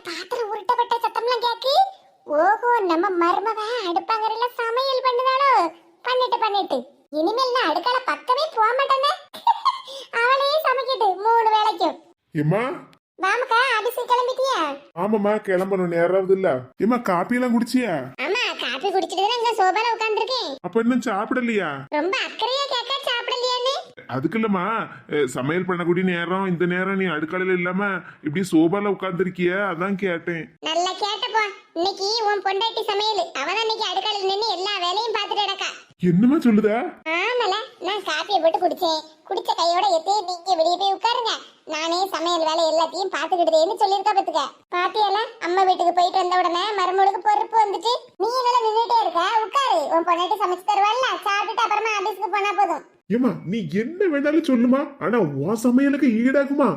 பாத்திரம் உருட்டப்பட்ட சத்தம்லாம் கேக்கு. ஓஹோ, நம்ம மருமக அடுப்பாங்கறல சமையல் பண்ணுதாளோ. பண்ணிட்டு இனிமேல் நான் அடுக்கால பக்கமே போக மாட்டேனே. அவளே சமைக்கிட்டு 3 வேளைக்கும். ஏமா வாமக்கா, ஆபீஸ் கிளம்பிட்டியா? ஆமாம்மா, கிளம்பணும், நேராவது இல்ல. ஏமா காப்பி எல்லாம் குடிச்சியா? ஆமா, காபி குடிச்சிட்டு தான் இங்க சோபால உட்கார்ந்திருக்கேன். அப்ப இன்னும் சாப்பிடலையா? ரொம்ப அக்கறையா கேட்க சாப்பிடலையான்னு. அதுக்கு இல்லம்மா, சமையல் பண்ணக்கூடிய நேரம் இந்த நேரம் நீ அடுக்கலையில இல்லாம இப்படி சோபால உட்கார்ந்துருக்கிய, அதான் கேட்டேன். நல்லா கேட்டப்போ. இன்னைக்கு உன் பொண்டாட்டி சமையல். அவதான் இன்னைக்கு அடுக்கலையில நின்னு எல்லா வேலையும் பார்த்துட்டு கிடக்கா. என்னமா சொல்லுத? ஆமால, நான் காப்பியை போட்டு குடிச்சேன். குடிச்ச கையோட எத்தையும் நீங்க வெளியே போய் உட்காருங்க, நானே சமையல் வேலை எல்லாத்தையும் பாத்துக்கிட்டேன்னு சொல்லியிருக்கா பத்துக்க. பாத்தியால, அம்மா வீட்டுக்கு போயிட்டு வந்த உடனே மருமகளுக்கு பொறுப்பு வந்துட்டு நீ நல்லா நின்றுட்டே இருக்க. உட்காரு, உன் பொண்டாட்டி சமைச்சு தருவாள்ல, சாப்பிட்டுட்டு அப்புறமா ஆபீஸ்க்கு போனா போதும். ஏமா நீ என்ன வேணாலும் சொல்லுமா, ஆனா உன் சமையலுக்கு ஈடாகுமா?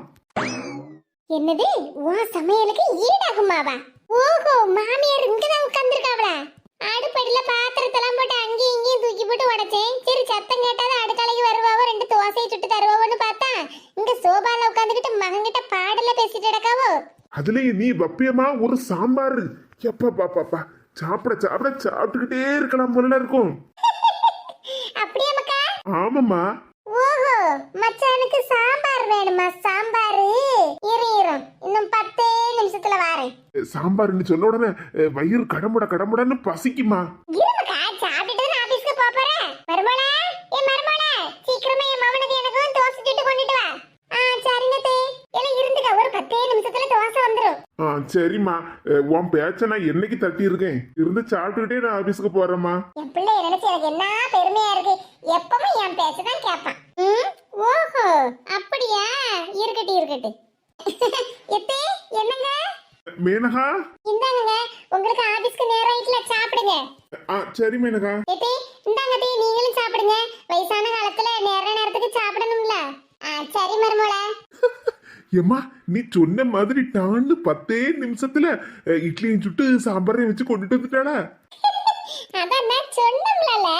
என்னது, உன் சமையலுக்கு ஈடாகுமாவா? ஓஹோ, மாமியார் இங்கதான் உட்கார்ந்துருக்காவளா? அடுப்படியில பாத்திரத்தெல்லாம் போட்டு அங்கேயும் இங்கேயும் தூக்கி போட்டு உடைச்சேன். சரி, சத்தம் கேட்டாதான் அடுக்கலைக்கு வருவாவோ, 2 தோசையை சுட்டு தருவாவோன்னு பார்த்தா இங்க சோபால உட்காந்துக்கிட்டு மகன்கிட்ட பாடல பேசிட்டு கிடக்காவோ. அதுலயும் நீ வப்பியமா ஒரு சாம்பார், எப்பா பாப்பா சாப்பிட சாப்பிட சாப்பிட்டுக்கிட்டே இருக்கலாம் போல இருக்கும். அப்படியே மக்கா? ஆமாம்மா. ஓஹோ, மச்சானுக்கு சாம்பார் வேணுமா? சாம்பாரு இரும், இன்னும் 10 நிமிஷத்துல வாரேன். சாம்பார்னு சொன்ன உடனே வயிறு கடமுடன்னு பசிக்குமா. இருமக்கா, சாப்பிட்டுட்டு நான் ஆபீஸ்க்கு போறேன். மருமகளே, மருமகளே, சீக்கிரமா என் மவனுக்கு எனக்கும் தோசை சுட்டு கொண்டுட்டு வா. சரிங்க தே. எல்லாம் இருந்துக்க, ஒரு 10 நிமிஷத்துல தோசை வந்துரும். சரிம்மா, உன் பேச்ச நான் என்னைக்கு தட்டி இருக்கேன், இருந்து சாப்பிட்டுக்கிட்டே நான் ஆபீஸ்க்கு போறேம்மா. என் பிள்ளை நினைச்சு எனக்கு என்ன பெருமையா இருக்கு. எப்பவும் என் பேச்சதான் கேட்பான். ஓஹோ, அப்படியா? இருக்கட்டு. எத்தே, என்னங்க? மேனகா, இந்தாங்க, உங்களுக்கு ஆபீஸ்க்கு நேரம் ஆயிட்டுல, சாப்பிடுங்க. சரி மேனகா. எத்தே, இந்தாங்க தே, நீங்களும் சாப்பிடுங்க. வயசான காலத்துல நேரத்துக்கு சாப்பிடணும்ல. சரி மருமகளே. ஏம்மா, நீ சொன்ன மாதிரி டான்னு 10 நிமிஷத்துல இட்லியும் சுட்டு சாம்பாரையும் வச்சு கொண்டுட்டு வந்துட்டாளா? அதான் நான் சொன்னேன்ல.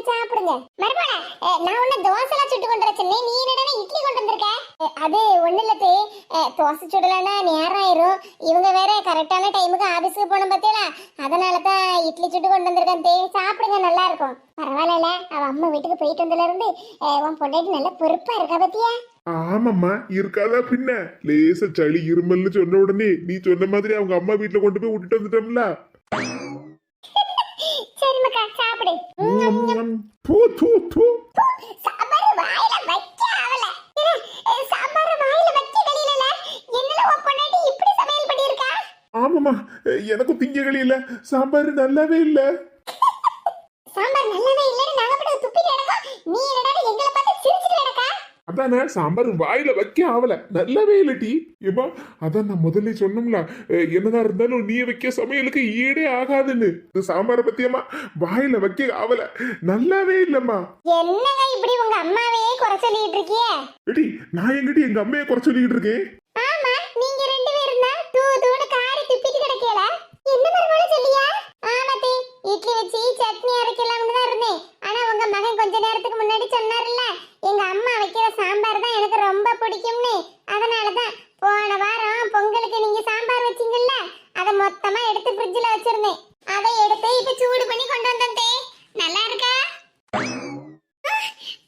சாப்பிடுங்க. மருமகளே, நான் உன்ன தோசைலாம் சுட்டு கொண்டு வரச்சேன். நீ என்னடா இட்லி கொண்டு வந்திருக்க? அது ஒண்ணு இல்ல தே, தோசை சுடலன்னா நேரம் ஆயிரும். இவங்க வேற கரெக்டான டைமுக்கு ஆபீஸ்க்கு போகணும் பாத்தீங்களா, அதனாலதான் இட்லி சுட்டு கொண்டு வந்திருக்கேன் தே. சாப்பிடுங்க, நல்லா இருக்கும். பரவாயில்ல, அவ அம்மா வீட்டுக்கு போயிட்டு வந்ததுல இருந்து உன் பொண்டாட்டி நல்ல பொறுப்பா இருக்கா பாத்தியா? ஆமாம்மா, இருக்காதா பின்ன. லேச சளி இருமல்னு சொன்ன உடனே நீ சொன்ன மாதிரி அவங்க அம்மா வீட்டுல கொண்டு போய் விட்டுட்டு வந்துட்டோம்ல. சரி மக்கா, சாப்பிடு. சாம்பார் வாயில வைக்க ஆவல. சாம்பார் வாயில வைக்க தெரியல. என்னல உன் பொண்டாட்டி இப்படி சமையல் பண்ணிருக்கா? ஆமாம்மா, எனக்கும் திங்ககளி இல்ல, சாம்பார் நல்லாவே இல்ல. சாம்பார் நல்லாவே இல்லன்னு நாங்க போய் துப்பிட்டு கிடக்கோம். நீ என்னடா எங்களை பார்த்து சிரிச்சிட்டு கிடக்கா? அதானே, சாம்பார் வாயில வைக்க ஆவல, நல்லாவே இல்லட்டி. ஏமா, அதான் நான் முதல்ல சொன்னோம்ல, என்னதான் இருந்தாலும் நீ வைக்க சமையலுக்கு ஈடே ஆகாதுன்னு. இந்த சாம்பாரை பத்தியம்மா வாயில வைக்க ஆவல, நல்லாவே இல்லம்மா. என்னங்க இப்படி உங்க அம்மாவே குறை சொல்லிட்டு இருக்கியே? எடி, நான் எங்கிட்ட எங்க அம்மையை குறை சொல்லிக்கிட்டு இருக்கேன்? ஆமா, நீங்க 2 பேரும் தான் தூணு காரி துப்பிட்டு கிடக்கல. என்ன மருமகளே சொல்லியா? ஆமாத்தே, இட்லி வச்சு சட்னி அரைக்கலாம்னு தான் இருந்தேன். ஆனா உங்க மகன் கொஞ்ச நேரத்துக்கு முன்னாடி சொன்னார்ல, எங்க அம்மா வைக்கிற சாம்பார் தான் எனக்கு ரொம்ப பிடிக்கும்னு. அதனாலதான் போன வாரம் பொங்கலுக்கு நீங்க சாம்பார் வச்சீங்கல்ல, அதை மொத்தமா எடுத்து ஃப்ரிட்ஜ்ல வச்சிருந்தேன். அதை எடுத்து இப்ப சூடு பண்ணி கொண்டு வந்தேன். நல்லா இருக்கா?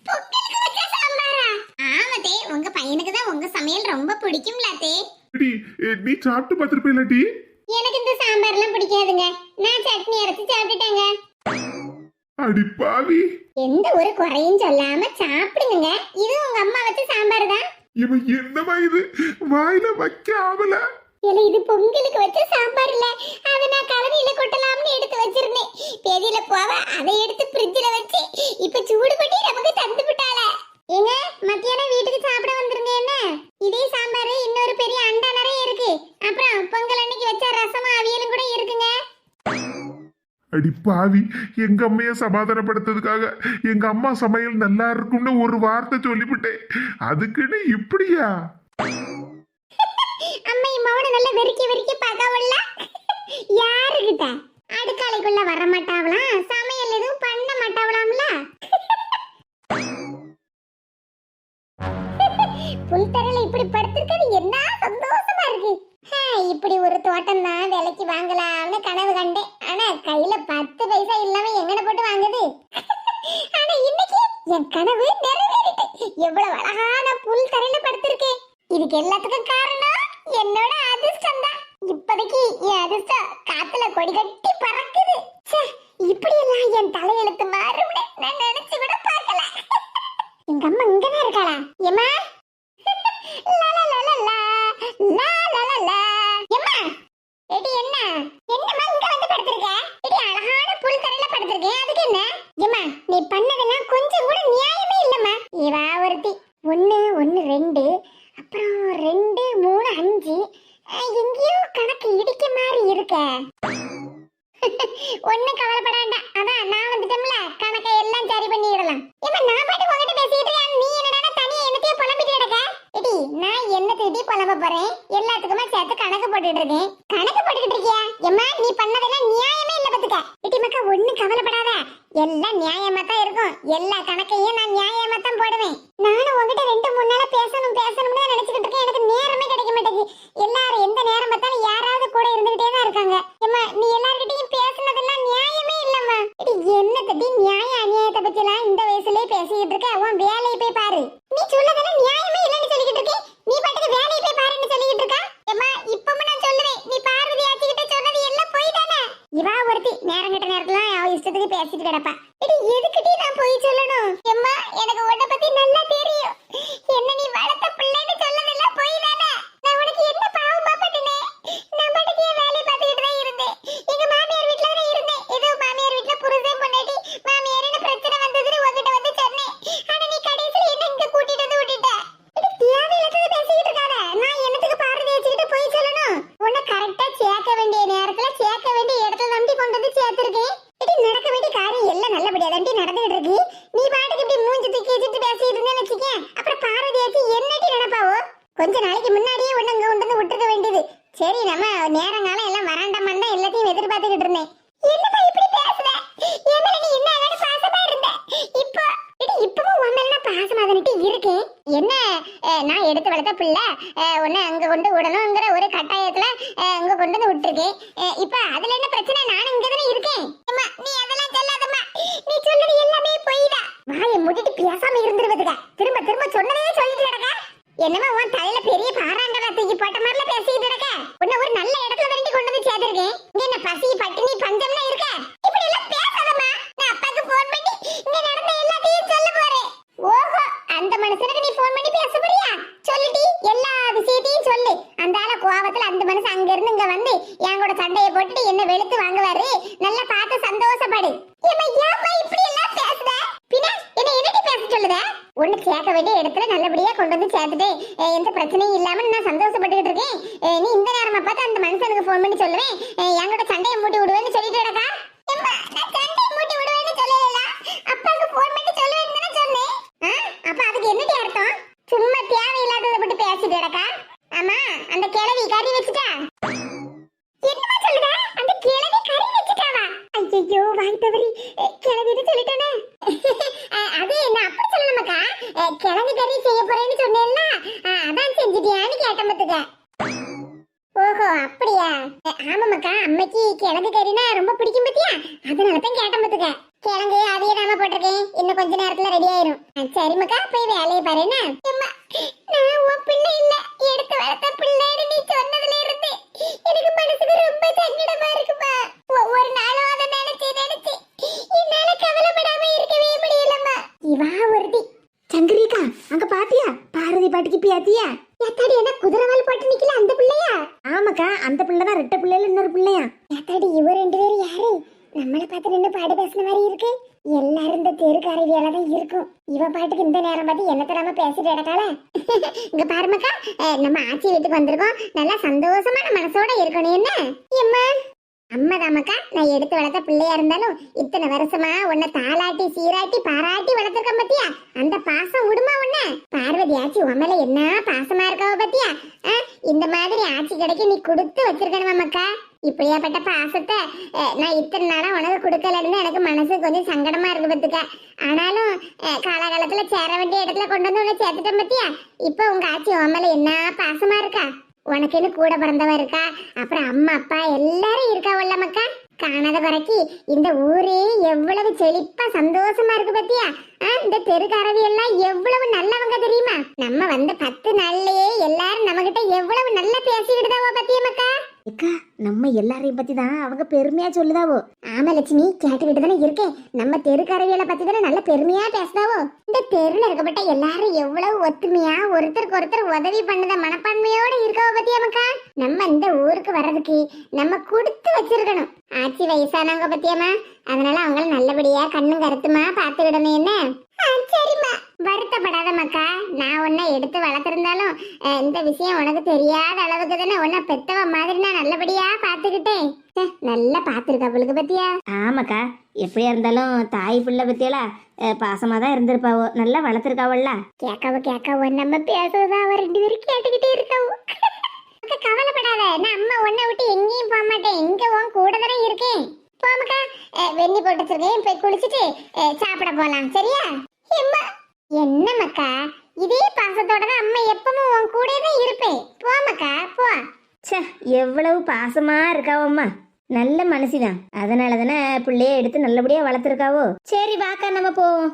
பொங்கலுக்கு வச்ச சாம்பாரா? ஆமாத்தே, உங்க பையனுக்கு தான் உங்க சமையல் ரொம்ப பிடிக்கும்ல தே. எடி, நீ சாப்பிட்டு பார்த்திருப்பீங்களாட்டி? எனக்கு இந்த சாம்பார்லாம் பிடிக்காதுங்க, நான் சட்னி அரைச்சு சாப்பிட்டுட்டேங்க. அடி பாவி, எந்த ஒரு குறையும் சொல்லாம சாப்பிடுங்க. இது உங்க அம்மா வச்ச சாம்பார் தான். இவன் என்னமா இது வாயில வைக்க ஆவல? இது பொங்கலுக்கு வச்ச சாம்பார் இல்ல, அதை நான் கலனியில கொட்டலாம்னு எடுத்து வச்சிருந்தேன். பெதியில போவ அதை எடுத்து ஃப்ரிட்ஜ்ல வச்சு இப்ப சூடு பண்ணி நமக்கு தந்து விட்டாள. ஏங்க, மத்தியானம் வீட்டுக்கு சாப்பிட வந்துருங்க. என்ன இதே சாம்பார் இன்னொரு பெரிய அண்டா நிறைய இருக்கு. அப்புறம் பொங்கல் அன்னைக்கு வச்ச ரசமும் அவியலும் கூட இருக்குங்க. அடி பாவி, எங்க அம்மைய சமாதானப்படுத்துறதுக்காக எங்க அம்மா சமையல் நல்லா இருக்கும்னு ஒரு வார்த்தை சொல்லிவிட்டேன், அதுக்குன்னு இப்படியா? அம்மா மௌன நல்ல வெறிக்கி பார்க்கவல்ல. யாருகிட்ட? அடுக்காலைக்குள்ள வர மாட்டாவலாம், சமையல் எதுவும் பண்ண மாட்டாவலாம்ல. புல்தரையில இப்படி படுத்திருக்கிறது என்ன சந்தோஷமா இருக்கு. இப்படி ஒரு தோட்டம் தான் விலைக்கு வாங்கலாம்னு கனவு கண்டேன். ஆனா கையில 10 பைசா இல்லாம எங்கன போட்டு வாங்குது. ஆனா இன்னைக்கு என் கனவு நிறைவேறிட்டு. எவ்வளவு அழகான புல் தரையில படுத்திருக்கேன். இதுக்கு எல்லாத்துக்கும் காரணம் என்னோட அதிர்ஷ்டம் தான். இப்போதைக்கு என் அதிர்ஷ்டம் காத்துல கொடி கட்டி பறக்குது. இப்படி எல்லாம் என் தலையெழுத்து மாறும்னு நான் நினைச்சு கூட பார்க்கல. எங்க அம்மா இங்கதான் இருக்காளா? ஏமா நீ பண்ணதெல்லாம் கொஞ்சம் கூட நியாயமே இல்லம்மா. இவா ஒருத்தி 1 1 2 அப்புறம் 2 3 5 எங்கேயோ கணக்கு இடிக்க மாதிரி இருக்க. ஒன்னும் கவலைப்பட வேண்டாம். அதான் நான் வந்துட்டோம்ல, கணக்கை எல்லாம் சரி பண்ணிடலாம். இப்ப நான் பாட்டு உங்ககிட்ட பேசிட்டு இருக்கேன், நீ என்னடா தனியா என்னத்தையும் புலம்பிட்டு கிடக்க? எடி நான் என்னத்தையும் புலம்ப போறேன், எல்லாத்துக்குமே சேர்த்து கணக்கு போட்டுட்டு இருக்கேன். கணக்கு போட்டுக்கிட்டு இருக்கியா? எம்மா நீ பண்ணதெல்லாம் நியாயமே இல்ல பத்துக்க. எடி மக்கா ஒன்னும் கவலைப்படாத, எல்லாம் நியாயமா தான் இருக்கும். எல்லா கணக்கையும் நான் நியாயமா தான் போடுவேன். நானும் உங்ககிட்ட 2 3 நாளா பேசணும்னு நினைச்சுக்கிட்டு இருக்கேன். எனக்கு நேரமே கிடைக்க மாட்டேங்குது. எல்லாரும் எந்த நேரம் பார்த்தாலும் யாராவது கூட இருந்துகிட்டே தான் இருக்காங்க. ஏம்மா நீ எல்லார்கிட்டயும் பேசுனதெல்லாம் நியாயமே இல்லம்மா. என்ன தட்டி நியாய அநியாயத்தை பத்தி எல்லாம் இந்த வயசுலயே பேசிக்கிட்டு இருக்க? உன் வேலையை போய் பாரு. நீ சொன்னதெல்லாம் நியாயமே இல்லைன்னு சொல்லிக்கிட்டு இருக்கேன். நீ பாட்டுக்கு வேலையை போய் பாருன்னு சொல்லிக்கிட்டு இருக்கா? ஏம்மா இப்பவும் நான் சொல்லுவேன், நீ பார்வதி ஆச்சிக்கிட்ட சொன்னது எல்லாம் போய் தானே. இவா ஒருத்தி நேரம் கட்ட நேரத்துல அவ இஷ்டத்துக்கு பேசிட்டு கிடப்பா. எதுக்கிட்டே நான் போய் சொல்லணும்? எம்மா எனக்கு உன்னை பத்தி நல்லா தெரியும். என்ன நீ வளர்த்த பிள்ளைன்னு சொல்லதெல்லாம் போய் தானே. நான் உனக்கு என்ன பாவம் பாப்பட்டனே? நான் பாட்டுக்கு என் வேலையை பார்த்துக்கிட்டு தான் இருந்தேன். எங்க மாமியார் வீட்டுல தான் இருந்தேன். ஏதோ மாமியார் வீட்டுல புருஷன் பொண்டாட்டி மாமியாரின்னு பிரச்சனை வந்ததுன்னு உங்ககிட்ட வந்து சொன்னேன். ஆனா நீ கடைசியில் என்ன இங்க கூட்டிட்டு வந்து விட்டுட்ட. இது தேவையில்லாதது பேசிக்கிட்டு இருக்காத. நான் என்னத்துக்கு பார்வதி வச்சுக்கிட்டு போய் சொல்லணும்? உன்னை கரெக்டா சேர்க்க வேண்டிய நேரத்துல சேர்க்க வேண்டிய இடத்துல நம்பி கொண்டு வந்து சேர்த்திருக்கேன். நடக்க வேண்டிய காரியம் எல்லாம் நல்லபடியா தாண்டி நடந்துகிட்டு இருக்கு. நீ பாட்டுக்கு இப்படி மூஞ்சி தூக்கி வச்சுட்டு பேசிட்டு இருந்தேன்னு வச்சுக்கேன், அப்புறம் பார்வதியாச்சு என்னடி நினைப்பாவோ? கொஞ்ச நாளைக்கு முன்னாடியே உன்னை இங்க கொண்டு வந்து விட்டுருக்க வேண்டியது. சரி நம்ம நேரங்காலம் எல்லாம் வராண்டாமன் தான் எல்லாத்தையும் எதிர்பார்த்துக்கிட்டு இருந்தேன். என்னப்பா இப்படி பேசுற? என் மேல நீ என்ன அழகான பாசமா இருந்த. இப்பவும் உன் மேல நான் பாசமா தானிட்டு இருக்கேன். என்ன நான் எடுத்து வளர்த்த பிள்ளை உன்னை அங்க கொண்டு விடணுங்கிற ஒரு கட்டாயத்துல அங்க கொண்டு வந்து விட்டுருக்கேன். இப்ப அதுல என்ன பிரச்சனை? நானும் இங்கதானே இருக்கேன். நீ அதெல்லாம் சொல்லாதம்மா. நீ சொல்றது எல்லாமே பொய்தான். வாயை மூடிட்டு பேசாம இருந்துருவதுங்க. திரும்ப திரும்ப சொன்னதே சொல்லிட்டு கிடக்க. என்னமா உன் தலையில பெரிய பாறாங்கடா தூக்கி போட்ட மாதிரில பேசிட்டு கிடக்க. உன்னை ஒரு நல்ல இடத்துல வேண்டி கொண்டு வந்து சேர்த்திருக்கேன். இங்க என்ன பசி பட்டினி பஞ்சம்லாம் இருக்க? இப்படி எல்லாம் பேசாதம்மா. நான் அப்பாக்கு போன் பண்ணி இங்க நடந்த எல்லாத்தையும் சொல்ல போறேன். ஓஹோ அந்த மனுஷனுக்கு நீ போன் பண்ணி பேச போறியா? சொல்லிட்டி எல்லா விஷயத்தையும் சொல்லு. அந்த ஆள கோவத்துல அந்த மனுஷன் அங்க இருந்து இங்க வந்து என் கூட சண்டையை போட்டுட்டு என்ன வெளுத்து வாங்குவாரு. நல்லா பார்த்து சந்தோஷப்படு. ஏமா இப்படி எல்லாம் பேசுத? பின்ன என்ன என்னடி பேச சொல்லுத? ஒண்ணு சேர்க்க வேண்டிய இடத்துல நல்லபடியா கொண்டு வந்து சேர்த்துட்டு எந்த பிரச்சனையும் இல்லாம நான் சந்தோஷப்பட்டுக்கிட்டு இருக்கேன். நீ இந்த நேரமா பார்த்து அந்த மனுஷனுக்கு போன் பண்ணி சொல்லுவேன் என் கூட சண்டையை மூட்டி விடுவேன்னு சொல்லிட்டு கிடக்கா. சண்டையை மூட்டி விடுவேன்னு சொல்லல, அப்பாவுக்கு போன் பண்ணி சொல்லுவேன்னு தானே சொன்னேன். அப்ப அதுக்கு என்னடி அர்த்தம்? சும்மா தேவையில்லாததை பட்டு பேசிட்டு கிடக்கா. ஆமா அந்த கிழவி கறி வச்சுட்டா. என்னமா சொல்லுத? அந்த கிழவி கறி வச்சுட்டாவா? ஐயோ வாய் தவறி கிழவின்னு சொல்லிட்டேனே. அது என்ன அப்படி சொல்லணுமாக்கா? கிழங்கு கறி செய்ய போறேன்னு சொன்னேன்ல, அதான் செஞ்சுட்டியான்னு கேட்டேன் பத்துக்க. ஓஹோ அப்படியா? ஆமாமாக்கா அம்மைக்கு கிழங்கு கறினா ரொம்ப பிடிக்கும் பத்தியா, அதனாலதான் கேட்டேன் பத்துக்க. கிழங்கு அதையே நாம போட்டிருக்கேன், இன்னும் கொஞ்ச நேரத்துல ரெடி ஆயிரும். சரிம்மாக்கா போய் வேலையை பாருன்னா. நான் உன் பிள்ளை இல்ல, எடுத்து வளர்த்த பிள்ளைன்னு நீ சொன்னதுல இருந்து எனக்கு மனசுக்கு ரொம்ப சங்கடமா இருக்குமா. ஒவ்வொரு நாளும் அதை நினைச்சு நினைச்சு என்னால கவலைப்படாம இருக்கவே முடியலம்மா. இவா ஒருத்தி சங்கரிக்கா அங்க பாத்தியா? பார்வதி பாட்டிக்கு பியாத்தியா? யாத்தாடி என்ன குதிரவால் போட்டு நிக்கல அந்த பிள்ளையா? ஆமாக்கா அந்த பிள்ளைதான் ரெட்ட பிள்ளைல இன்னொரு பிள்ளையா. யாத்தாடி இவ 2 பேரும் யாரு? நம்மளை பார்த்து 2 பாடு பேசின மாதிரி இருக்கு. எல்லாரும் இந்த தெருக்காரி வேலை தான் இருக்கும். இவ பாட்டுக்கு இந்த நேரம் பார்த்து என்னத்த நம்ம பேசிட்டு கிடக்கால. இங்க பாருமாக்கா நம்ம ஆச்சி வீட்டுக்கு வந்திருக்கோம். நல்லா சந்தோஷமான மனசோட இருக்கணும். என்ன எம்மா? அம்மாதாமக்கா நான் எடுத்து வளர்த்த பிள்ளையா இருந்தாலும் இத்தனை வருஷமா உன்னை தாளாட்டி சீராட்டி பாராட்டி வளர்த்திருக்கேன் பத்தியா, அந்த பாசம் விடுமா உன்ன? பார்வதி ஆச்சி உமல என்ன பாசமா இருக்காவ பத்தியா? இந்த மாதிரி ஆட்சி கிடைக்க நீ கொடுத்து வச்சிருக்கணுமாக்கா. இப்படியாப்பட்ட பாசத்தை நான் இத்தனை நாளா உனக்கு கொடுக்கலன்னு எனக்கு மனசு கொஞ்சம் சங்கடமா இருக்கு பத்துக்க. ஆனாலும் காலகாலத்துல சேர வேண்டிய இடத்துல கொண்டு வந்து உன்னை சேர்த்துட்டேன் பத்தியா. இப்ப உங்க ஆட்சி உமல என்ன பாசமா இருக்கா. உனக்குன்னு கூட பிறந்தவ இருக்கா, அப்புறம் அம்மா அப்பா எல்லாரும் இருக்காவல்ல மக்கா. காணாத குறைக்கு இந்த ஊரே எவ்வளவு செழிப்பா சந்தோஷமா இருக்கு பத்தியா. இந்த தெருக்காரவி எல்லாம் எவ்வளவு நல்லவங்க தெரியுமா. நம்ம வந்த 10 நாள்லயே எல்லாரும் நம்ம கிட்ட எவ்வளவு நல்லா பேசிக்கிட்டுதாவோ பத்தியா மக்கா. அக்கா நம்ம எல்லாரையும் பத்தி தான் அவங்க பெருமையா சொல்லுதாவோ. ஆமா லட்சுமி, கேட்டுக்கிட்டு தானே இருக்கேன். நம்ம தெருக்காரவியலை பத்தி தானே நல்ல பெருமையா பேசுதாவோ. இந்த தெருல இருக்கப்பட்ட எல்லாரும் எவ்வளவு ஒத்துமையா ஒருத்தருக்கு ஒருத்தர் உதவி பண்ணுத மனப்பான்மையோட இருக்காவோ பத்தியா மக்கா. நம்ம இந்த ஊருக்கு வர்றதுக்கு நம்ம கொடுத்து வச்சிருக்கணும். ஆச்சி வயசானவங்க பத்தியம்மா, அதனால அவங்கள நல்லபடியா கண்ணும் கருத்துமா பாத்துக்கிடணும். என்ன சரிம்மா, வருத்தப்படாத மக்கா. நான் உன்னை எடுத்து வளர்த்திருந்தாலும் இந்த விஷயம் உனக்கு தெரியாத அளவுக்கு தானே உன்னை பெத்தவ மாதிரி நான் நல்லபடியா பாத்துக்கிட்டேன். நல்லா பாத்துருக்கா அவளுக்கு பத்தியா. ஆமாக்கா, எப்படியா இருந்தாலும் தாய் பிள்ளை பத்தியலா பாசமா தான் இருந்திருப்பாவோ, நல்லா வளர்த்துருக்காவல்ல. கேட்காவோ நம்ம பேசுறதா அவ 2 பேரும் கேட்டுக்கிட்டே இருக்காவோ. கவலைப்படாத, நான் அம்மா உன்னை விட்டு எங்கேயும் போக மாட்டேன். இங்க உன் கூட தானே இருக்கேன். போமக்கா, வெண்ணி போட்டு வச்சிருக்கேன், போய் குளிச்சுட்டு சாப்பிட போலாம். சரியா? என்ன மக்கா, இதே பாசத்தோட தான் அம்மா எப்பவும் உன் கூட தான் இருப்பேன். போமக்கா போ. ச்சே, எவ்வளவு பாசமா இருக்காவம்மா. நல்ல மனசுதான், அதனால தானே பிள்ளைய எடுத்து நல்லபடியா வளர்த்துருக்காவோ. சரி வாக்கா, நம்ம போவோம்.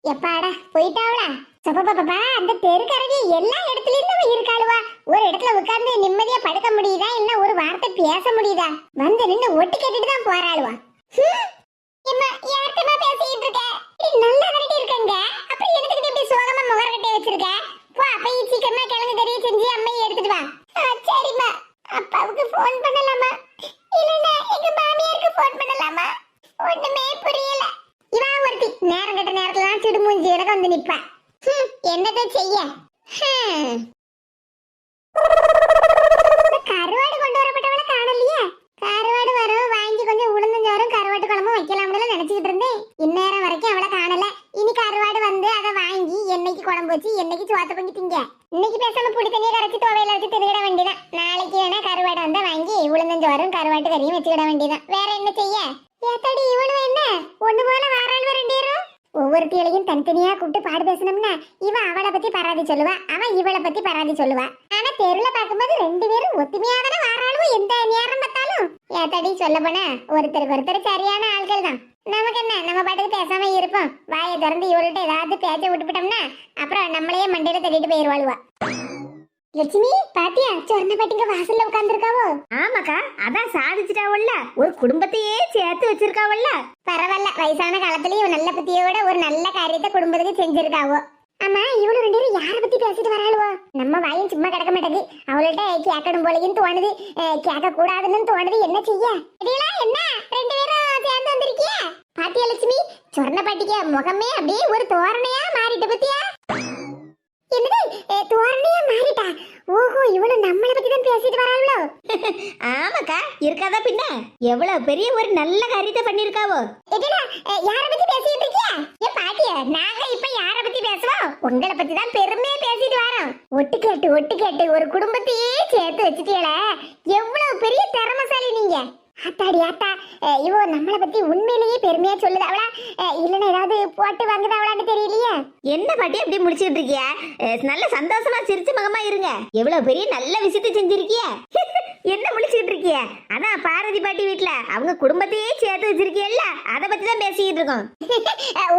எப்பாடா போயிட்டாவளா? சப்பா, அந்த தெருக்கரவி எல்லா இடத்துலயும் இருக்காளுவா. ஒரு இடத்துல உட்கார்ந்து நிம்மதியா படுக்க முடியுதா, இல்ல ஒரு வார்த்தை பேச முடியுதா? வந்து நின்று ஒட்டு கேட்டுட்டு தான் போறாளுவா. யார்கிட்டமா பேசிட்டு இருக்க? நல்லா தானே இருக்கங்க, அப்புறம் எதுக்கு இப்படி சோகமா முகரக்கட்டை வச்சிருக்க? போ, அப்ப சீக்கிரமா கிழங்கு கறியை செஞ்சு அம்மையை எடுத்துட்டு வா. சரிம்மா. அப்பாவுக்கு போன் பண்ணலாமா, இல்லன்னா எங்க மாமியாருக்கு போன் பண்ணலாமா? ஒண்ணுமே புரியல. இவா ஒருத்தி நேரம் கட்ட நேரத்துல தான் சிடுமூஞ்சி எனக்கு வந்து நிப்பா. என்னத்தை செய்ய? கருவாடு கொண்டு வரப்பட்டவளை காணலையே. கருவாடு வரும், வாங்கி கொஞ்சம் உளுந்தஞ்சோறும் கருவாட்டு குழம்பும் வைக்கலாம்னு நினைச்சுக்கிட்டு இருந்தேன். இந்நேரம் வரைக்கும் அவளை காணல. இனி கருவாடு வந்து அதை வாங்கி என்னைக்கு குழம்பு வச்சு என்னைக்கு சோத்த பண்ணி திங்க. இன்னைக்கு பேசாம புடி தண்ணியை கரைச்சி துவையில வச்சு திருவிட வேண்டியதான். நாளைக்கு வேணா கருவாடு வந்தா வாங்கி உளுந்தஞ்சோறும் கருவாட்டு கறியும் வச்சுக்கிட வேண்டியதான். வேற என்ன செய்ய? ஏத்தாடி இவனு என்ன ஒண்ணு போல வாராள் 2 பேரும். ஒவ்வொருத்தையும் தனித்தனியா கூப்பிட்டு பாடு பேசணும்னா இவன் அவளை பத்தி பராதி சொல்லுவா, அவன் இவளை பத்தி பராதி சொல்லுவா. ஆனா தெருல பாக்கும்போது 2 பேரும் ஒத்துமையாதானே வாராளும் எந்த நேரம் பார்த்தாலும். ஏத்தாடி சொல்ல போனா ஒருத்தருக்கு ஒருத்தர் சரியான ஆள்கள் தான். நமக்கு என்ன, நம்ம பாட்டுக்கு பேசாம இருப்போம். வாயை திறந்து இவள்கிட்ட ஏதாவது பேச்ச விட்டுவிட்டோம்னா அப்புறம் நம்மளையே மண்டையில தட்டிட்டு போயிருவாளுவா. லட்சுமி பாத்தியா, சொன்ன பாட்டிங்க வாசல்ல உட்கார்ந்துருக்காவோ. ஆமாக்கா, அதான் சாதிச்சிட்டாவல்ல, ஒரு குடும்பத்தையே சேர்த்து வச்சிருக்காவல்ல. பரவாயில்ல, வயசான காலத்துலயும் நல்ல புத்தியோட ஒரு நல்ல காரியத்தை குடும்பத்துக்கு செஞ்சிருக்காவோ. ஆமா, இவளு 2 பேரும் யார பத்தி பேசிட்டு வராளுவோ? நம்ம வாயும் சும்மா கிடக்க மாட்டேங்குது. அவள்கிட்ட கேட்கணும் போலயும் தோணுது, கேட்க கூடாதுன்னு தோணுது. என்ன செய்ய? என்ன 2 பேரும் சேர்ந்து வந்திருக்கிய? பாத்தியா லட்சுமி, சொன்ன பாட்டிக்க முகமே அப்படியே ஒரு தோரணையா மாறிட்டு பத்தியா. என்னது தோரணையா மாறிட்டா? ஓஹோ, இவளு நம்மளை பத்தி தான் பேசிட்டு வராளோ. ஆமாக்கா, இருக்காதா பின்ன. எவ்வளவு பெரிய ஒரு நல்ல காரியத்தை பண்ணிருக்காவோ. யார பத்தி பேசிட்டு இருக்கியா? ஏ பாட்டியா, நாங்க இப்ப யார பத்தி பேசுவோம்? உங்களை பத்தி தான் பெருமையா பேசிட்டு வரோம். ஒட்டு கேட்டு ஒரு குடும்பத்தையே சேர்த்து வச்சுட்டீங்களே, எவ்வளவு பெரிய திறமைசாலி நீங்க. ஆத்தாடி ஆத்தா, இவோ நம்மளை பத்தி உண்மையிலேயே பெருமையா சொல்லுதாவளா, இல்லன்னா ஏதாவது போட்டு வாங்குதாவளான்னு தெரியலையே. என்ன பாட்டி அப்படி முடிச்சிட்டு இருக்கியா? நல்ல சந்தோஷமா சிரிச்சு முகமா இருங்க. எவ்வளவு பெரிய நல்ல விஷயத்தை செஞ்சிருக்கிய. என்ன முடிச்சிட்டு இருக்கிய? அதான் பாரதி பாட்டி வீட்டுல அவங்க குடும்பத்தையே சேர்த்து வச்சிருக்கியல்ல, அத பத்தி தான் பேசிக்கிட்டு இருக்கோம்.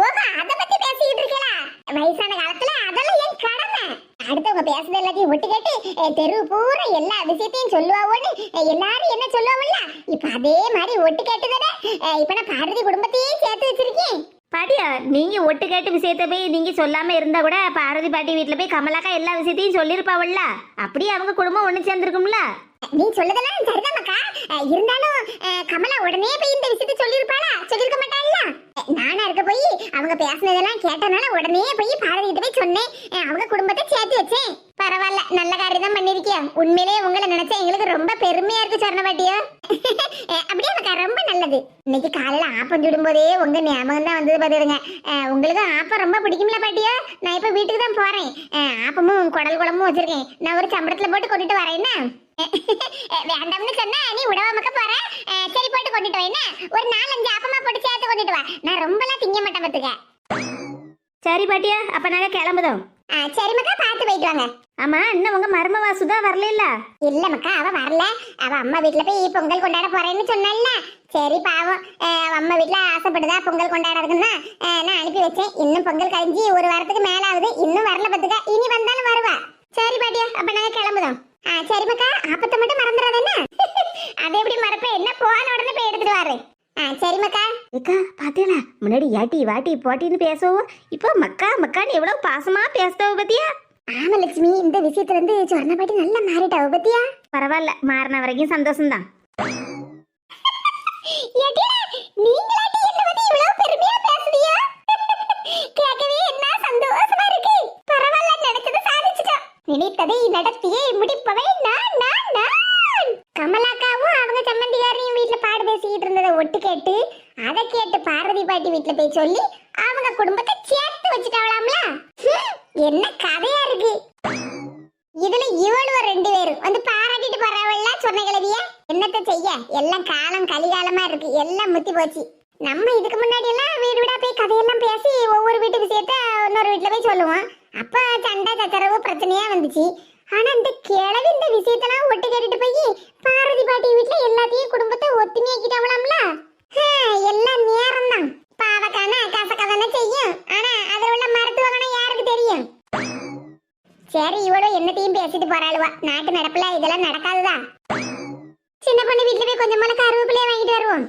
ஓமா, அத பத்தி பேசிக்கிட்டு இருக்கீங்களா? வயசான காலத்துல அதெல்லாம் என் கடமை. அடுத்தவங்க பேசுறது எல்லாத்தையும் ஒட்டு கேட்டு தெரு பூரா எல்லா விஷயத்தையும் சொல்லுவாவோன்னு எல்லாரும் என்ன சொல்லுவாங்கல்ல, இப்ப அதே மாதிரி ஒட்டு கேட்டுதானே இப்ப நான் பாரதி குடும்பத்தையே சேர்த்து வச்சிருக்கேன். பாட்டியா, நீங்க ஒட்டு கேட்டு விஷயத்த போய் நீங்க சொல்லாம இருந்தா கூட பாரதி பாட்டி வீட்டுல போய் கமலாக்கா எல்லா விஷயத்தையும் சொல்லிருப்பாவல்ல, அப்படியே அவங்க குடும்பம் ஒண்ணு சேர்ந்திருக்கும்ல. நீ சொல்லுதெல்லாம் சரிதான் மக்கா. இருந்தாலும் கமலா உடனே போய் இந்த விஷயத்தை சொல்லிருப்பாளா? சொல்லிருக்க மாட்டாள்ல. நானா இருக்க போய் அவங்க பேசினதெல்லாம் கேட்டனால உடனே போய் பாரதி கிட்ட போய் சொன்னேன். அவங்க குடும்பத்தை சேர்த்து வச்சேன். பரவாயில்ல, நல்ல காரியம் தான் பண்ணிருக்கியா. உண்மையிலேயே உங்களை நினைச்சா எங்களுக்கு ரொம்ப பெருமையா இருக்கு சொன்னபாட்டியா. அப்படியே மக்கா, ரொம்ப நல்லது. இன்னைக்கு காலையில ஆப்பம் சுடும் போதே உங்க ஞாபகம் தான் வந்தது பாத்துருங்க. உங்களுக்கு ஆப்பம் ரொம்ப பிடிக்கும்ல பாட்டியா? நான் இப்ப வீட்டுக்கு தான் போறேன். ஆப்பமும் குடல் குழம்பும் வச்சிருக்கேன். நான் ஒரு சம்பளத்துல போட்டு கொண்டுட்டு வரேன்னா. வேண்டாம்னு சொன்னா நீ உடவாமக்க போற. சரி, போட்டு கொண்டுட்டு வா. என்ன ஒரு 4-5 ஆப்பமா போட்டு சேர்த்து கொண்டுட்டு வா. நான் ரொம்பலாம் திங்க மாட்டேன் பாத்துக்க. சரி பாட்டியா, அப்ப நாங்க கிளம்புதோம். சரி மக்கா, பார்த்து போயிட்டு வாங்க. ஆமா இன்னும் உங்க மருமவா சுதா வரல? இல்ல மக்கா, அவ வரல. அவ அம்மா வீட்டுல போய் பொங்கல் கொண்டாட போறேன்னு சொன்னல. சரி பாவம், அவ அம்மா வீட்டுல ஆசைப்படுதா பொங்கல் கொண்டாடுறதுன்னு நான் அனுப்பி வச்சேன். இன்னும் பொங்கல் கழிஞ்சு ஒரு வாரத்துக்கு மேல ஆகுது, இன்னும் வரல பத்துக்க. இனி வந்தாலும் வருவா. சரி பாட்டியா, அப்ப நாங்க கிளம்புதோம். சரி மக்கா, ஆப்பத்தை மட்டும் மறந்துடாதேன்னா. அது எப்படி மறப்பேன், என்ன போன உடனே போய் எடுத்துட்டு வரேன். சரி மக்கா. ஏக்கா பாத்தீங்களா, முன்னாடி ஏட்டி வாட்டி போட்டின்னு பேசுவோம், இப்போ மக்கா மக்கான்னு எவ்வளவு பாசமா பேசுதவ பத்தியா? ஆமா லட்சுமி, இந்த விஷயத்துல இருந்து சொன்ன பாட்டி நல்லா மாறிட்டாவ பத்தியா? பரவாயில்ல, மாறின வரைக்கும் சந்தோஷம்தான். நீங்களாட்டி என்ன பத்தி இவ்வளவு பெருமையா பேசுறியா? கேட்கவே என்ன சந்தோஷமா இருக்கு. பரவாயில்ல, நினைச்சதை சாதிச்சிட்டோம். நினைத்ததை நடத்தியே முடிப்பவை நான் நான் நான். கமலாக்காவும் அவங்க சம்மந்திகாரையும் வீட்டுல பாடு பேசிக்கிட்டு இருந்ததை ஒட்டு கேட்டு அதை கேட்டு பார்வதி பாட்டி வீட்டுல போய் சொல்லி அவங்க குடும்பத்தை சேர்த்து வச்சுட்டாவலாம்ல. என்ன கதையா இருக்கு. இதுல இவளுவ 2 பேரும் வந்து பாராட்டிட்டு போறவள்ல சொன்ன கிழவிய. என்னத்த செய்ய, எல்லாம் காலம் கலிகாலமா இருக்கு, எல்லாம் முத்தி போச்சு. நம்ம இதுக்கு முன்னாடி எல்லாம் வீடு வீடா போய் கதையெல்லாம் பேசி ஒவ்வொரு வீட்டு விஷயத்த இன்னொரு வீட்டுல போய் சொல்லுவோம். அப்ப சண்டை சச்சரவு பிரச்சனையா வந்துச்சு. ஆனா இந்த கிழவி இந்த விஷயத்தெல்லாம் ஒட்டு கேட்டுட்டு போய் பார்வதி பாட்டி வீட்டுல எல்லாத்தையும் குடும்பத்தை ஒத்துமையாக்கிட்டாவலாம்ல. எல்லாம் நேரம் தான். பாவக்கான கசக்கதானே செய்யும். ஆனா அதுல உள்ள மருத்துவ குணம் யாருக்கு தெரியும்? சரி, இவளோ என்னத்தையும் பேசிட்டு போறாளுவா. நாட்டு நடப்புல இதெல்லாம் நடக்காதுதா. சின்ன பொண்ணு வீட்டுல போய் கொஞ்சமான கருவேப்பிலையை வாங்கிட்டு வருவோம்.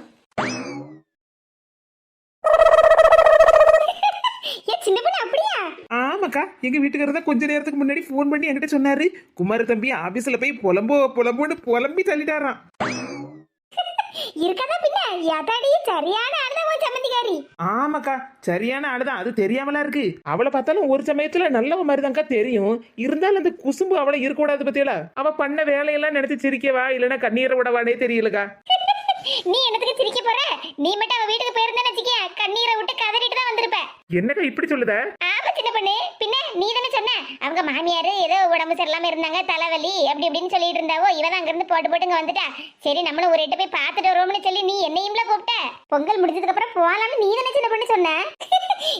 சின்ன பொண்ணு அப்படியா? ஆமாக்கா, எங்க வீட்டுக்காரர் தான் கொஞ்ச நேரத்துக்கு முன்னாடி போன் பண்ணி என்கிட்ட சொன்னாரு, குமார தம்பி ஆபீஸ்ல போய் புலம்புன்னு புலம்பி தள்ளிட்டாராம். இருக்கதா பின்ன யாதாடி சரியான ஆளுதான் உன் சம்மந்திகாரி. ஆமாக்கா, சரியான ஆளுதான். அது தெரியாமலா இருக்கு. அவளை பார்த்தாலும் ஒரு சமயத்துல நல்லவ மாதிரிதான்க்கா தெரியும். இருந்தாலும் அந்த குசும்பு அவளை இருக்கக்கூடாது பத்தியல. அவ பண்ண வேலையெல்லாம் நினைச்சு சிரிக்கவா இல்லைன்னா கண்ணீரை விடவானே தெரியலக்கா. நீ என்னத்துக்கு சிரிக்க போற? நீ மட்டும் அவ வீட்டுக்கு போயிருந்தேன்னு வச்சுக்க, கண்ணீரை விட்டு கதறிட்டு தான் வந்திருப்ப. என்னக்கா இப்படி சொல்லுத? ஆமா சின்ன பொண்ணு, பின்ன நீ தானே சொன்ன அவங்க மாமியாரு ஏதோ உடம்பு சரியில்லாம இருந்தாங்க, தலைவலி அப்படி இப்படின்னு சொல்லிட்டு இருந்தாவோ. இவதான் அங்க இருந்து போட்டுங்க வந்துட்டா. சரி நம்மளும் ஒரு எட்டு போய் பார்த்துட்டு வருவோம்னு சொல்லி நீ என்னையும்ல கூப்பிட்ட. பொங்கல் முடிஞ்சதுக்கு அப்புறம் போலாம்னு நீ தானே சின்ன பொண்ணு சொன்ன.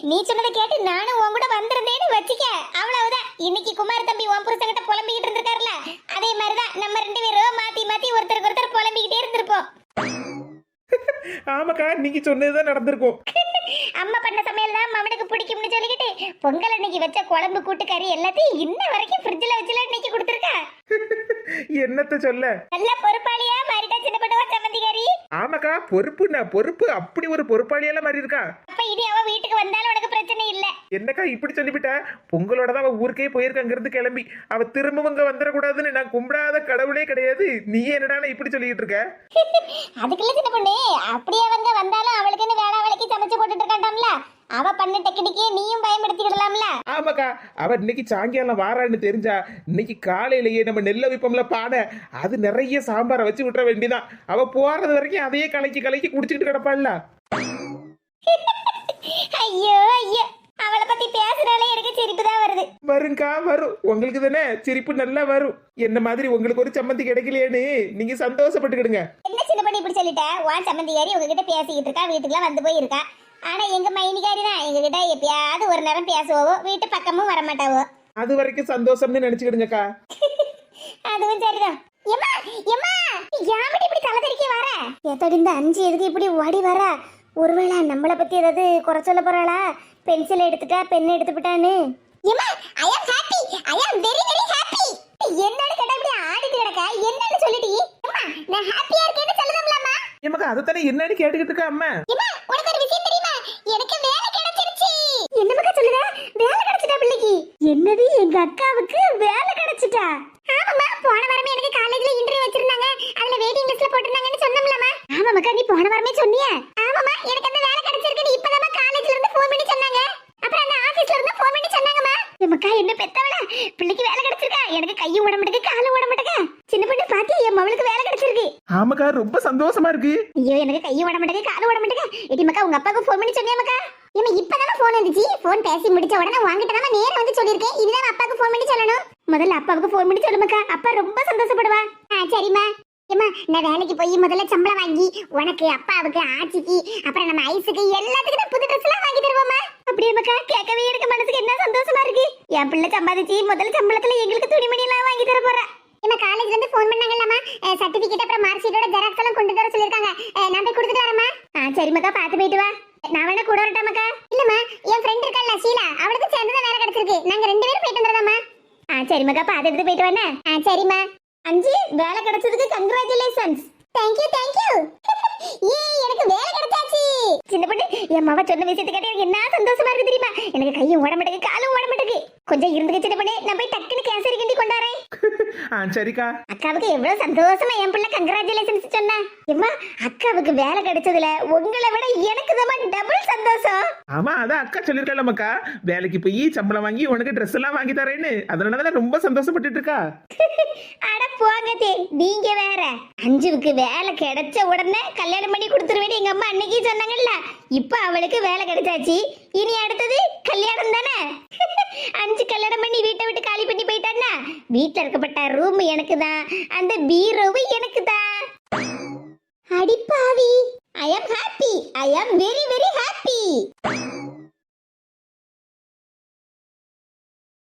நீ சொன்னதை கேட்டு நானும் உன் கூட வந்திருந்தேன்னு வச்சுக்க. அவ்வளவுதான். இன்னைக்கு குமார் தம்பி உன் புருஷங்கிட்ட புலம்பிக்கிட்டு இருந்திருக்காருல, அதே மாதிரிதான் நம்ம 2 பேரும் மாத்தி மாத்தி ஒருத்தருக்கு ஒருத்தர் புலம்பிக்கிட்டே இருந்திருப்போம். ஆமாக்கா, நீங்க சொன்னதுதான் நடந்திருக்கும். அம்மா பண்ண சமையல் தான் மவனுக்கு பிடிக்கும்னு சொல்லிக்கிட்டு பொங்கல் அன்னைக்கு வச்ச குழம்பு கூட்டு கறி எல்லாத்தையும் இன்ன வரைக்கும் ஃப்ரிட்ஜ்ல வச்சுல இன்னைக்கு கொடுத்துருக்கா. என்னத்த சொல்ல, நல்ல பொறுப்பாளியா மாறிட்டா சின்ன பொண்ணு சம்மந்திகாரி. ஆமாக்கா, பொறுப்பு அப்படி ஒரு பொறுப்பாளியெல்லாம் மாதிரி இருக்கா. அப்ப இனி அவ வீட்டுக்கு வந்தாலும் உனக்கு பிரச்சனை இல்ல. என்னக்கா இப்படி சொல்லிவிட்டா? பொங்கலோட தான் அவ ஊருக்கே போயிருக்க அங்கிருந்து கிளம்பி. அவ திரும்பவும் இங்க வந்துடக்கூடாதுன்னு நான் கும்பிடாத கடவுளே கிடையாது. நீ என்னடான இப்படி சொல்லிட்டு இருக்க? அதுக்குள்ள சின்ன பொண்ணு, அப்படியே அவங்க வந்தாலும் அவளுக்குன்னு வேலை வேலைக்கு சமைச்சு போட்டுட்டு இருக்காண்டாம்ல. அவ பண்ண டெக்னிக்கே நீயும் பயன்படுத்திக்கிடலாம்ல. ஆமாக்கா, அவ இன்னைக்கு சாயங்காலம் வாரான்னு தெரிஞ்சா இன்னைக்கு காலையிலேயே நம்ம நெல்ல வைப்போம்ல பானை, அது நிறைய சாம்பாரை வச்சு விட்டுற வேண்டியதான். அவ போறது வரைக்கும் அதையே கலக்கி குடிச்சுக்கிட்டு கிடப்பாள்ல. ஐயோ ஐயோ, அவளை பத்தி பேசுறாலே எனக்கு சிரிப்பு தான் வருது. வருங்கா, வரும். உங்களுக்கு தானே சிரிப்பு நல்லா வரும். என்ன மாதிரி உங்களுக்கு ஒரு சம்மந்தி கிடைக்கலையேன்னு நீங்க சந்தோஷப்பட்டுக்கிடுங்க. என்ன சின்ன பண்ணி இப்படி சொல்லிட்ட? வான் சம்மந்திகாரி உங்ககிட்ட பேசிக்கிட்டு இருக்கா, வீட்டுக்குலாம் வந்து போய் இருக்கா. ஆனா எங்க மைனிகாரி தான் எங்ககிட்ட எப்பயாவது ஒரு நேரம் பேசுவோ, வீட்டு பக்கமும் வரமாட்டாவோ. அது வரைக்கும் சந்தோஷம்னு நினைச்சுக்கிடுங்கக்கா. அதுவும் சரிதான். எம்மா எம்மா, யாமடி இப்படி தலை தெறிக்க வர? எத்தடி இந்த 5 எதுக்கு இப்படி ஓடி வர? ஒருவேளை நம்மளை பத்தி ஏதாவது குறை சொல்ல போறாளா? பென்சில் எடுத்துட்டா, பென் எடுத்துட்டான்னு. எம்மா, I am happy, I am very very happy. என்னன்னு கேட்டா இப்படி ஆடிட்டு கிடக்க, என்னன்னு சொல்லிடி. அம்மா, நான் ஹாப்பியா இருக்கேன்னு சொல்லலாம்லம்மா. எமக்கா அதைத்தானே என்னன்னு கேட்டுக்கிட்டு இருக்கா அம்மா. எம்மா, உனக்கு ஒரு விஷயம் தெரியுமா? எனக்கு வேலை கிடைச்சிருச்சு. என்ன மக்கா சொல்லுற? வேலை கிடைச்சிட்டா பிள்ளைக்கு? என்னது, எங்க அக்காவுக்கு வேலை கிடைச்சிட்டா? ஆமாம்மா, போன வாரமே எனக்கு காலேஜ்ல இன்டர்வியூ வச்சிருந்தாங்க. அதுல வெயிட்டிங் லிஸ்ட்ல போட்டுருந்தாங்கன்னு சொன்னோம்லம்மா. ஆமா மக்கா, நீ போன வாரமே சொன்னியே. ஆமாம்மா, எனக்கு அந்த வேலை கிடைச்சிருக்குன்னு இப்பதான் காலேஜ்ல இருந்து ஃபோன் பண்ணி சொன்னாங்க. அப்புறம் அந்த ஆபீஸ்ல இருந்து ஃபோன் பண்ணி சொன்னாங்கம்மா. மக்கா, என்ன பெத்தவளா, பிள்ளைக்கு வேலை கிடைச்சிருக்கா? எனக்கு கையும் ஓட மாட்டேங்க, காலும் ஓட மாட்டேங்க. சின்ன பொண்ணு பாத்தி, என் மவளுக்கு வேலை கிடைச்சிருக்கு. ஆமாக்கா, ரொம்ப சந்தோஷமா இருக்கு. ஐயோ, எனக்கு கையும் ஓட மாட்டேங்க, காலும் ஓட மாட்டேங்க. எடி மக்கா, உங்க அப்பாவுக்கு ஃபோன் பண்ணி சொன்னியா மக்கா? ஏமா இப்பதானே ஃபோன் வந்துச்சு. ஃபோன் பேசி முடிச்ச உடனே வாங்கிட்டு தான் நேரா வந்து சொல்லிருக்கேன். இதுதான் அப்பாவுக்கு ஃபோன் பண்ணி சொல்லணும். முதல்ல அப்பாவுக்கு ஃபோன் பண்ணி சொல்லு மக்கா, அப்பா ரொம்ப சந்தோஷப்படுவா. சரிம்மா. ஏமா நான் வேலைக்கு போய் முதல்ல சம்பளம் வாங்கி உனக்கு அப்பாவுக்கு ஆச்சிக்கு அப்புறம் நம்ம ஐஸுக்கு எல்லாத்துக்கும் புது ட்ரெஸ் எல்லாம் வாங்கி தருவோமா? அப்படியே மக்கா கேட்கவே எனக்கு மனசுக்கு என்ன சந்தோஷமா இருக்கு. என் பிள்ளை சம்பாதிச்சு முதல் சம்பளத்துல எங்களுக்கு துணிமணி எல்லாம் வாங்கி தர போறா. நம்ம காலேஜ்ல இருந்து ஃபோன் பண்ணாங்கல்லம்மா, சர்டிபிகேட் அப்புறம் மார்க் ஷீட்டோட ஜெராக்ஸ் எல்லாம் கொண்டு வர சொல்லிருக்காங்க. நான் போய் கொடுத்துட்டு வரேம்மா. சரி மக்கா, பார்த்து போயிட்டு வா. நான் வேணா கூட வரட்டா மக்கா? இல்லம்மா, என் ஃப்ரெண்ட் இருக்கல்ல ஷீலா, அவளுக்கு சேர்ந்து தான் வேலை கிடைச்சிருக்கு. நாங்க 2 பேரும் போயிட்டு வந்துறோம்மா. சரி மக்கா, பார்த்து எடுத்து போயிட்டு வானே. சரிம்மா. அஞ்சு, வேலை கிடைச்சதுக்கு கங்க்ராச்சுலேஷன்ஸ். Thank you thank you. ஏ எனக்கு வேலை கிடைச்சாச்சு. சின்ன பொண்ணு, என் மாவ சொன்ன விஷயத்தை கேட்டு எனக்கு என்ன சந்தோஷமா இருக்கு தெரியுமா? எனக்கு கையும் ஓட மாட்டேங்குது, காலும் ஓட மாட்டேங்குது. கொஞ்சம் இருந்துக்க சின்ன பொண்ணு, நான் போய் டக்குன்னு கேசரி கிண்டி கொண்டாறேன். சரிக்கா. அக்காவுக்கு எவ்வளவு சந்தோஷமா என் பிள்ளை கங்க்ராச்சுலேஷன்ஸ் சொன்னா. எம்மா, அக்காவுக்கு வேலை கிடைச்சதுல உங்களை விட எனக்கு தான் டபுள் சந்தோஷம். ஆமா, அதான் அக்கா சொல்லிருக்கல மக்கா, வேலைக்கு போய் சம்பளம் வாங்கி உனக்கு ட்ரெஸ் எல்லாம் வாங்கி தரேன்னு. அதனாலதான் ரொம்ப சந்தோஷப்பட்டுட்டு இருக்கா. அட போங்க தே, நீங்க வேற. அஞ்சுவுக்கு வேலை கிடைச்ச உடனே கல்யாணம் பண்ணி கொடுத்துருவேன்னு எங்க அம்மா அன்னைக்கு சொன்னாங்கல்ல. இப்ப அவளுக்கு வேலை கிடைச்சாச்சு, இனி அடுத்தது கல்யாணம் தானே. அஞ்சு கல்யாணம் பண்ணி வீட்டை விட்டு காலி பண்ணி போயிட்டான்னா வீட்டுல இருக்கப்பட்ட ரூம் எனக்கு தான், அந்த பீரோவு எனக்கு தான். அடிப்பாவி, ஐ am happy, I am very very happy.